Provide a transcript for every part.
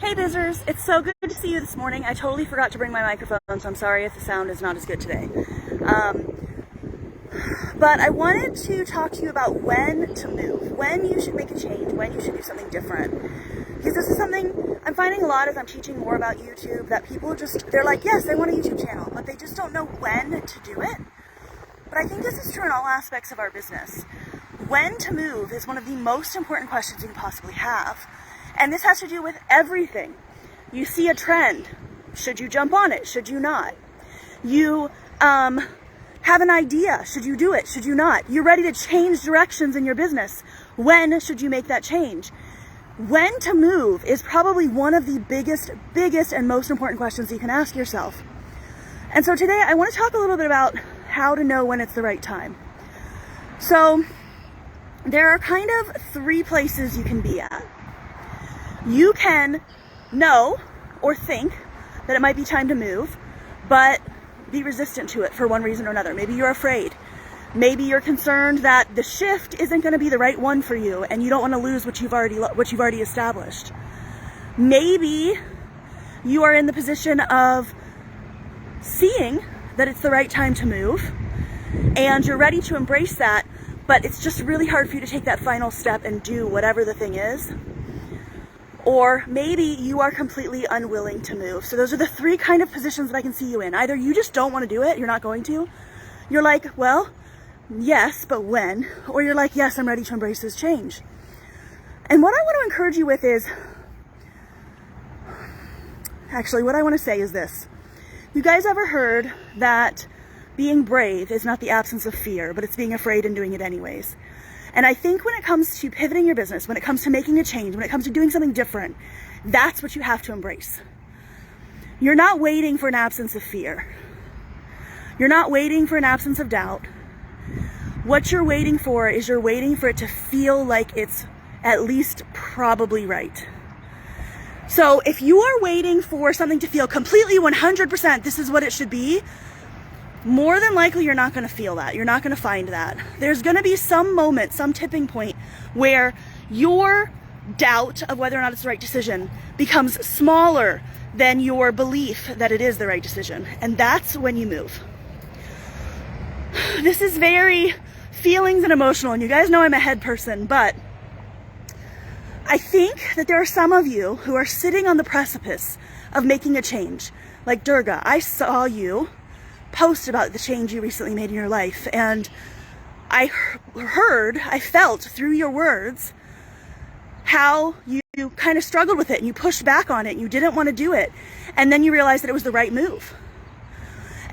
Hey Bizzers, it's so good to see you this morning. I totally forgot to bring my microphone, so I'm sorry if the sound is not as good today. But I wanted to talk to you about when to move, when you should make a change, when you should do something different. Because this is something I'm finding a lot as I'm teaching more about YouTube, that people they're like, yes, I want a YouTube channel, but they just don't know when to do it. But I think this is true in all aspects of our business. When to move is one of the most important questions you can possibly have. And this has to do with everything. You see a trend. Should you jump on it? Should you not? You have an idea. Should you do it? Should you not? You're ready to change directions in your business. When should you make that change? When to move is probably one of the biggest and most important questions you can ask yourself. And so today I want to talk a little bit about how to know when it's the right time. So there are kind of three places you can be at. You can know or think that it might be time to move, but be resistant to it for one reason or another. Maybe you're afraid. Maybe you're concerned that the shift isn't going to be the right one for you and you don't want to lose what you've already established. Maybe you are in the position of seeing that it's the right time to move and you're ready to embrace that, but it's just really hard for you to take that final step and do whatever the thing is. Or maybe you are completely unwilling to move. So those are the three kind of positions that I can see you in. Either you just don't want to do it, you're not going to. You're like, well, yes, but when? Or you're like, yes, I'm ready to embrace this change. And what I want to encourage you with is, actually, what I want to say is this. You guys ever heard that being brave is not the absence of fear, but it's being afraid and doing it anyways? And I think when it comes to pivoting your business, when it comes to making a change, when it comes to doing something different, that's what you have to embrace. You're not waiting for an absence of fear. You're not waiting for an absence of doubt. What you're waiting for is you're waiting for it to feel like it's at least probably right. So if you are waiting for something to feel completely 100%, this is what it should be, more than likely you're not going to feel that. You're not going to find that. There's going to be some moment, some tipping point where your doubt of whether or not it's the right decision becomes smaller than your belief that it is the right decision. And that's when you move. This is very feelings and emotional, and you guys know I'm a head person, but I think that there are some of you who are sitting on the precipice of making a change. Like Durga, I saw you post about the change you recently made in your life, and I felt through your words how you kind of struggled with it and you pushed back on it and you didn't want to do it, and then you realized that it was the right move.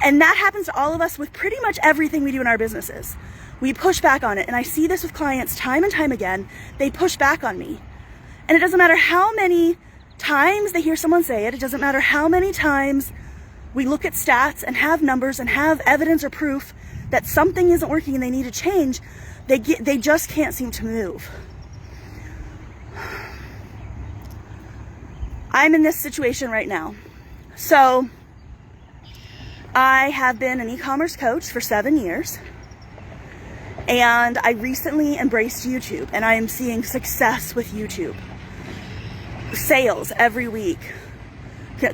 And that happens to all of us with pretty much everything we do in our businesses. We push back on it, and I see this with clients time and time again. They push back on me, and it doesn't matter how many times they hear someone say it doesn't matter how many times we look at stats and have numbers and have evidence or proof that something isn't working and they need to change, they just can't seem to move. I'm in this situation right now. So I have been an e-commerce coach for 7 years, and I recently embraced YouTube, and I am seeing success with YouTube. Sales every week.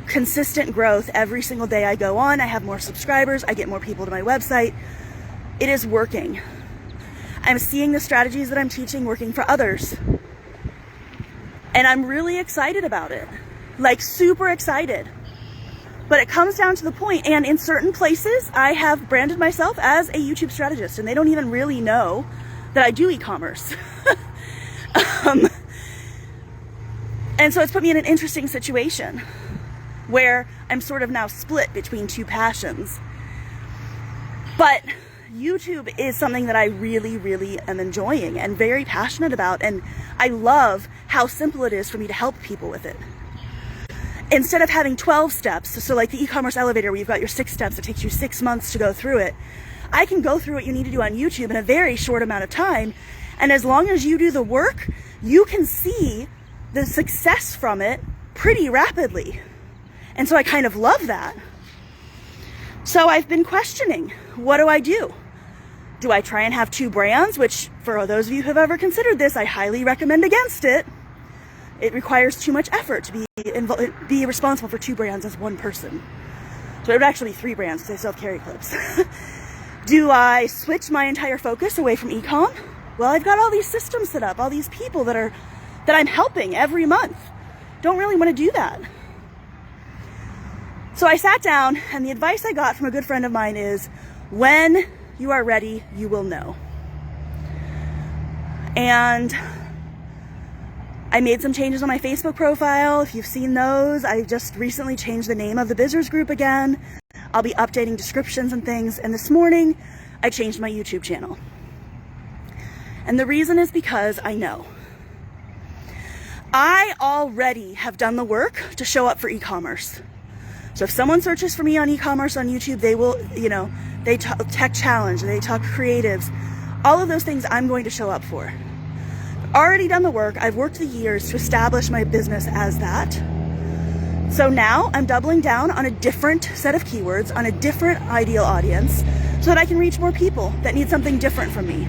Consistent growth every single day I go on. I have more subscribers. I get more people to my website. It is working. I'm seeing the strategies that I'm teaching working for others. And I'm really excited about it. Like super excited. But it comes down to the point, and in certain places, I have branded myself as a YouTube strategist, and they don't even really know that I do e-commerce. And so it's put me in an interesting situation where I'm sort of now split between two passions. But YouTube is something that I really am enjoying and very passionate about, and I love how simple it is for me to help people with it. Instead of having 12 steps, so like the e-commerce elevator where you've got your 6 steps, it takes you 6 months to go through it, I can go through what you need to do on YouTube in a very short amount of time, and as long as you do the work, you can see the success from it pretty rapidly. And so I kind of love that. So I've been questioning, what do I do? Do I try and have 2 brands, which for those of you who have ever considered this, I highly recommend against it. It requires too much effort to be responsible for 2 brands as one person. So it would actually be 3 brands because I still have carry clips. Do I switch my entire focus away from e-com? Well, I've got all these systems set up, all these people that I'm helping every month. Don't really want to do that. So I sat down, and the advice I got from a good friend of mine is, when you are ready, you will know. And I made some changes on my Facebook profile. If you've seen those, I just recently changed the name of the Bizzers group again. I'll be updating descriptions and things. And this morning, I changed my YouTube channel. And the reason is because I know. I already have done the work to show up for e-commerce. So if someone searches for me on e-commerce on YouTube, they will, they talk tech challenge, they talk creatives, all of those things I'm going to show up for. Already done the work. I've worked the years to establish my business as that. So now I'm doubling down on a different set of keywords, on a different ideal audience, so that I can reach more people that need something different from me.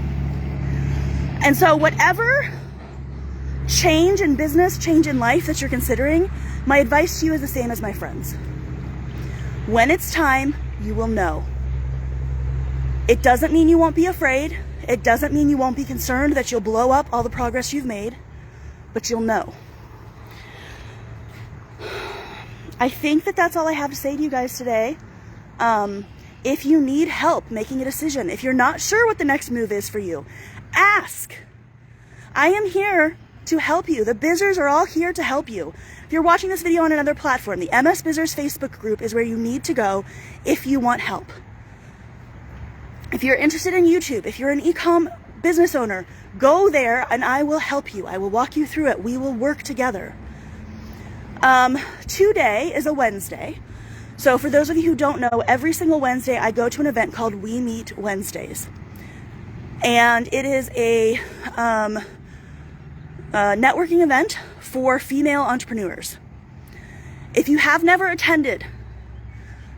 And so whatever change in business, change in life that you're considering, my advice to you is the same as my friends. When it's time, you will know. It doesn't mean you won't be afraid. It doesn't mean you won't be concerned that you'll blow up all the progress you've made, but you'll know. I think that that's all I have to say to you guys today. If you need help making a decision, if you're not sure what the next move is for you, ask. I am here to help you. The Bizzers are all here to help you. If you're watching this video on another platform, the MS Bizzers Facebook group is where you need to go if you want help. If you're interested in YouTube, if you're an e-com business owner, go there and I will help you. I will walk you through it. We will work together. Today is a Wednesday. So for those of you who don't know, every single Wednesday I go to an event called We Meet Wednesdays. And it is a networking event for female entrepreneurs. If you have never attended,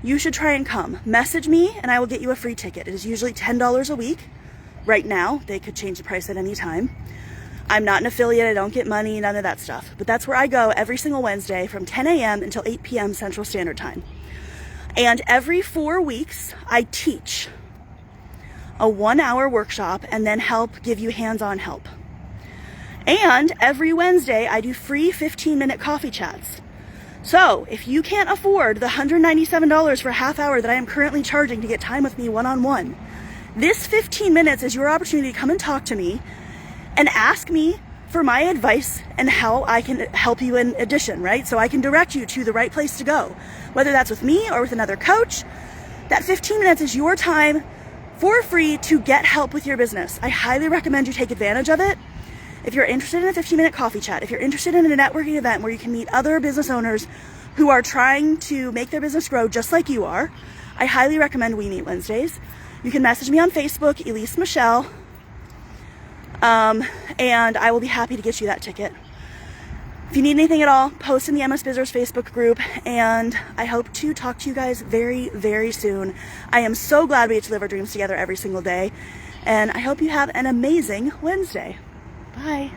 you should try and come. Message me and I will get you a free ticket. It is usually $10 a week. Right now, they could change the price at any time. I'm not an affiliate, I don't get money, none of that stuff. But that's where I go every single Wednesday from 10 a.m. until 8 p.m. Central Standard Time. And every 4 weeks, I teach a 1-hour workshop and then give you hands-on help. And every Wednesday, I do free 15-minute coffee chats. So if you can't afford the $197 for a half hour that I am currently charging to get time with me one-on-one, this 15 minutes is your opportunity to come and talk to me and ask me for my advice and how I can help you in addition, right? So I can direct you to the right place to go, whether that's with me or with another coach. That 15 minutes is your time for free to get help with your business. I highly recommend you take advantage of it. If you're interested in a 15-minute coffee chat, if you're interested in a networking event where you can meet other business owners who are trying to make their business grow just like you are, I highly recommend We Meet Wednesdays. You can message me on Facebook, Elise Michelle, and I will be happy to get you that ticket. If you need anything at all, post in the MS Bizzers Facebook group, and I hope to talk to you guys very, very soon. I am so glad we get to live our dreams together every single day, and I hope you have an amazing Wednesday. Bye.